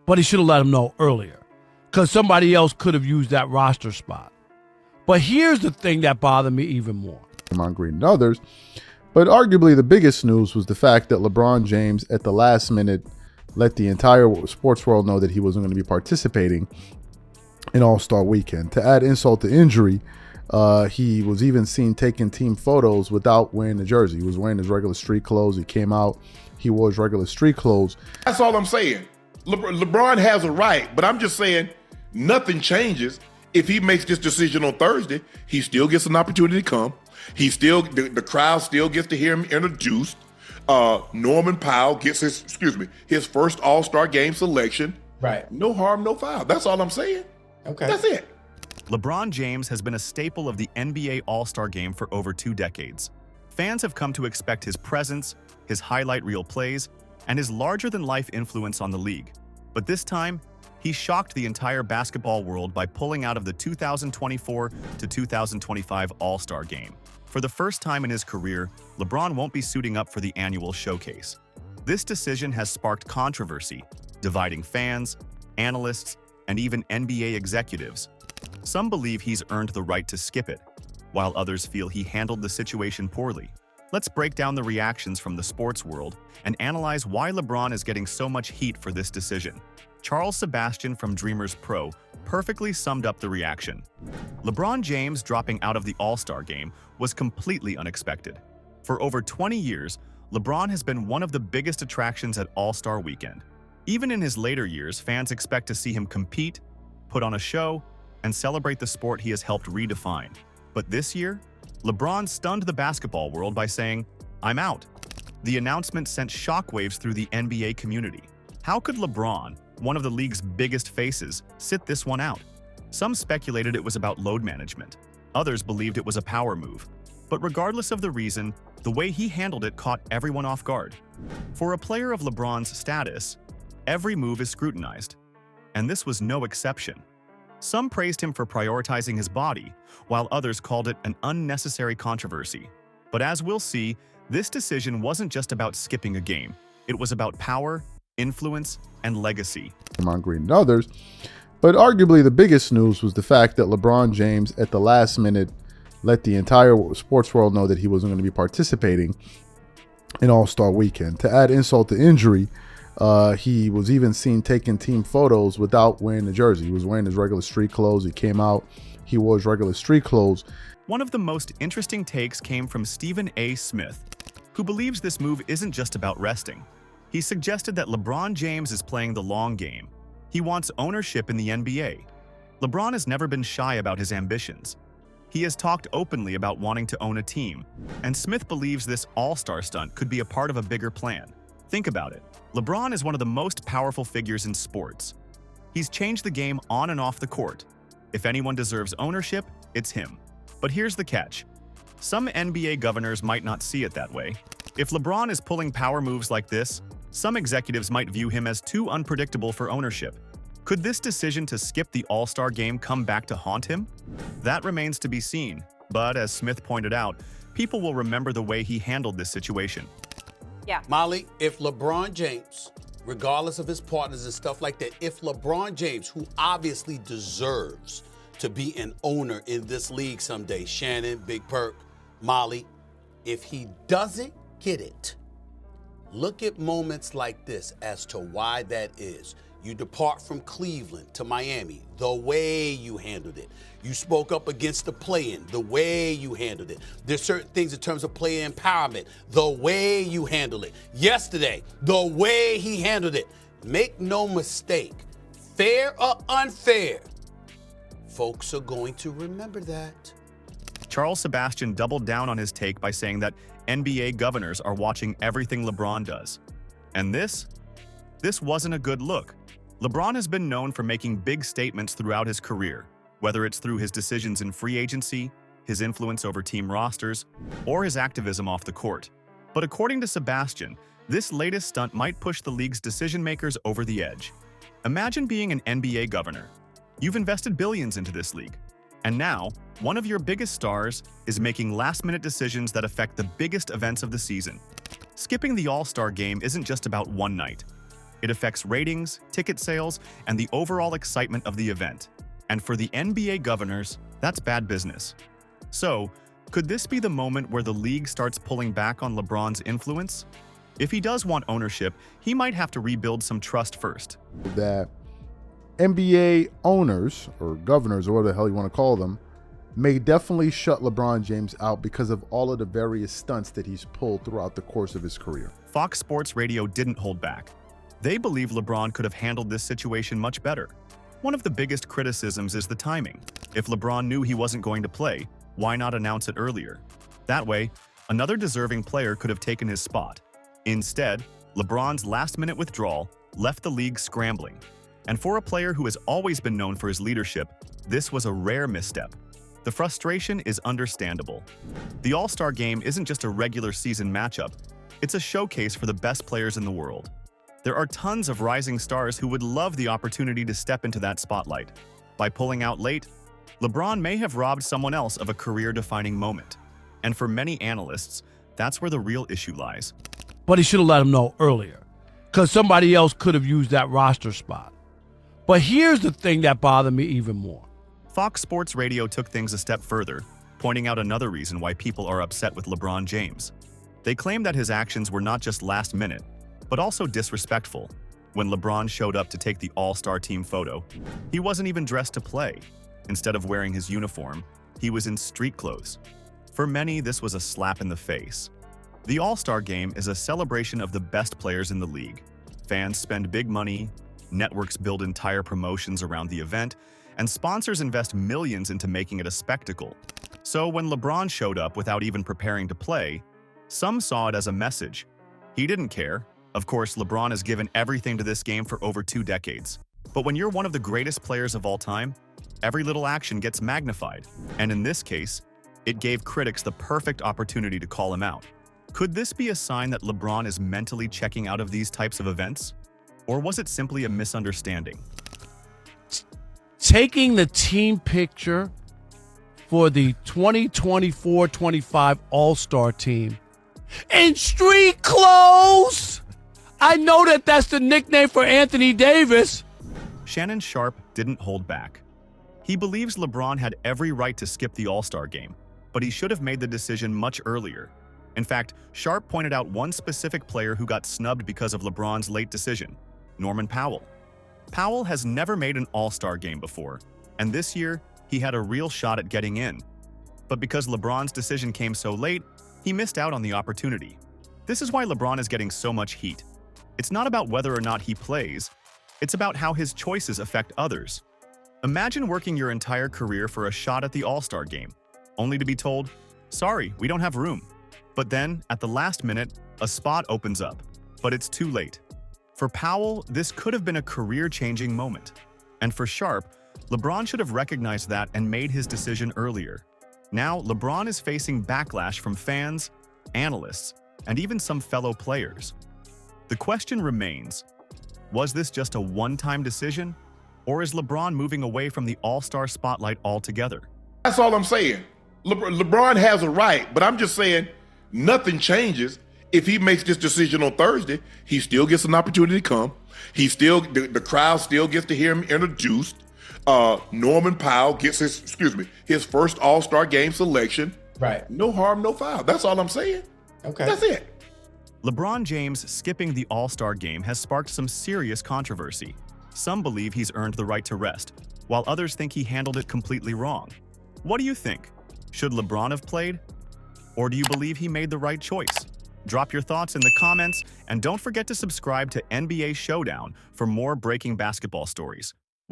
but he should have let him know earlier because somebody else could have used that roster spot. But here's the thing that bothered me even more. On Green and others, but arguably the biggest news was the fact that LeBron James at the last minute let the entire sports world know that he wasn't going to be participating in All-Star Weekend. To add insult to injury, he was even seen taking team photos without wearing the jersey. He was wearing his regular street clothes. He came out, he wore his regular street clothes. That's all I'm saying. LeBron has a right, but I'm just saying nothing changes. If he makes this decision on Thursday, he still gets an opportunity to come. The crowd still gets to hear him introduced. Norman Powell gets his first All-Star game selection. Right. No harm, no foul. That's all I'm saying. Okay. That's it. LeBron James has been a staple of the NBA All-Star Game for over 2 decades. Fans have come to expect his presence, his highlight reel plays, and his larger-than-life influence on the league. But this time, he shocked the entire basketball world by pulling out of the 2024 to 2025 All-Star Game. For the first time in his career, LeBron won't be suiting up for the annual showcase. This decision has sparked controversy, dividing fans, analysts, and even NBA executives. Some believe he's earned the right to skip it, while others feel he handled the situation poorly. Let's break down the reactions from the sports world and analyze why LeBron is getting so much heat for this decision. Charles Sebastian from Dreamers Pro perfectly summed up the reaction. LeBron James dropping out of the All-Star Game was completely unexpected. For over 20 years, LeBron has been one of the biggest attractions at All-Star Weekend. Even in his later years, fans expect to see him compete, put on a show, and celebrate the sport he has helped redefine. But this year, LeBron stunned the basketball world by saying, "I'm out." The announcement sent shockwaves through the NBA community. How could LeBron, one of the league's biggest faces, sit this one out? Some speculated it was about load management. Others believed it was a power move. But regardless of the reason, the way he handled it caught everyone off guard. For a player of LeBron's status, every move is scrutinized. And this was no exception. Some praised him for prioritizing his body, while others called it an unnecessary controversy. But as we'll see, this decision wasn't just about skipping a game. It was about power, influence, and legacy. On Green and others, but arguably the biggest news was the fact that LeBron James at the last minute let the entire sports world know that he wasn't going to be participating in All-Star Weekend. To add insult to injury, he was even seen taking team photos without wearing the jersey. He was wearing his regular street clothes. He came out, he wore his regular street clothes. One of the most interesting takes came from Stephen A. Smith, who believes this move isn't just about resting. He suggested that LeBron James is playing the long game. He wants ownership in the NBA. LeBron has never been shy about his ambitions. He has talked openly about wanting to own a team, and Smith believes this all-star stunt could be a part of a bigger plan. Think about it. LeBron is one of the most powerful figures in sports. He's changed the game on and off the court. If anyone deserves ownership, it's him. But here's the catch. Some NBA governors might not see it that way. If LeBron is pulling power moves like this, some executives might view him as too unpredictable for ownership. Could this decision to skip the All-Star Game come back to haunt him? That remains to be seen, but as Smith pointed out, people will remember the way he handled this situation. Yeah. Molly, if LeBron James, regardless of his partners and stuff like that, if LeBron James, who obviously deserves to be an owner in this league someday, Shannon, Big Perk, Molly, if he doesn't get it, look at moments like this as to why that is. You depart from Cleveland to Miami, the way you handled it. You spoke up against the play-in, the way you handled it. There's certain things in terms of player empowerment, the way you handled it. Yesterday, the way he handled it. Make no mistake, fair or unfair, folks are going to remember that. Charles Sebastian doubled down on his take by saying that NBA governors are watching everything LeBron does. And this wasn't a good look. LeBron has been known for making big statements throughout his career, whether it's through his decisions in free agency, his influence over team rosters, or his activism off the court. But according to Sebastian, this latest stunt might push the league's decision-makers over the edge. Imagine being an NBA governor. You've invested billions into this league. And now, one of your biggest stars is making last-minute decisions that affect the biggest events of the season. Skipping the All-Star Game isn't just about one night. It affects ratings, ticket sales, and the overall excitement of the event. And for the NBA governors, that's bad business. So, could this be the moment where the league starts pulling back on LeBron's influence? If he does want ownership, he might have to rebuild some trust first. That NBA owners or governors or whatever the hell you want to call them may definitely shut LeBron James out because of all of the various stunts that he's pulled throughout the course of his career. Fox Sports Radio didn't hold back. They believe LeBron could have handled this situation much better. One of the biggest criticisms is the timing. If LeBron knew he wasn't going to play, why not announce it earlier? That way, another deserving player could have taken his spot. Instead, LeBron's last-minute withdrawal left the league scrambling. And for a player who has always been known for his leadership, this was a rare misstep. The frustration is understandable. The All-Star Game isn't just a regular season matchup, it's a showcase for the best players in the world. There are tons of rising stars who would love the opportunity to step into that spotlight. By pulling out late, LeBron may have robbed someone else of a career-defining moment. And for many analysts, that's where the real issue lies. But he should have let him know earlier, because somebody else could have used that roster spot. But here's the thing that bothered me even more. Fox Sports Radio took things a step further, pointing out another reason why people are upset with LeBron James. They claim that his actions were not just last minute, but also disrespectful. When LeBron showed up to take the All-Star team photo, he wasn't even dressed to play. Instead of wearing his uniform, he was in street clothes. For many, this was a slap in the face. The All-Star Game is a celebration of the best players in the league. Fans spend big money, networks build entire promotions around the event, and sponsors invest millions into making it a spectacle. So when LeBron showed up without even preparing to play, some saw it as a message. He didn't care. Of course, LeBron has given everything to this game for over 2 decades. But when you're one of the greatest players of all time, every little action gets magnified. And in this case, it gave critics the perfect opportunity to call him out. Could this be a sign that LeBron is mentally checking out of these types of events? Or was it simply a misunderstanding? Taking the team picture for the 2024-25 All-Star team in street clothes. I know that that's the nickname for Anthony Davis. Shannon Sharpe didn't hold back. He believes LeBron had every right to skip the All-Star game, but he should have made the decision much earlier. In fact, Sharpe pointed out one specific player who got snubbed because of LeBron's late decision: Norman Powell. Powell has never made an All-Star game before, and this year, he had a real shot at getting in. But because LeBron's decision came so late, he missed out on the opportunity. This is why LeBron is getting so much heat. It's not about whether or not he plays, it's about how his choices affect others. Imagine working your entire career for a shot at the All-Star game, only to be told, "Sorry, we don't have room." But then, at the last minute, a spot opens up, but it's too late. For Powell, this could have been a career-changing moment. And for Sharpe, LeBron should have recognized that and made his decision earlier. Now, LeBron is facing backlash from fans, analysts, and even some fellow players. The question remains, was this just a one-time decision? Or is LeBron moving away from the All-Star spotlight altogether? That's all I'm saying. LeBron has a right, but I'm just saying nothing changes. If he makes this decision on Thursday, he still gets an opportunity to come. The crowd still gets to hear him introduced. Norman Powell gets his first All-Star game selection. Right. No harm, no foul. That's all I'm saying. Okay. That's it. LeBron James skipping the All-Star game has sparked some serious controversy. Some believe he's earned the right to rest, while others think he handled it completely wrong. What do you think? Should LeBron have played? Or do you believe he made the right choice? Drop your thoughts in the comments, and don't forget to subscribe to NBA Showdown for more breaking basketball stories.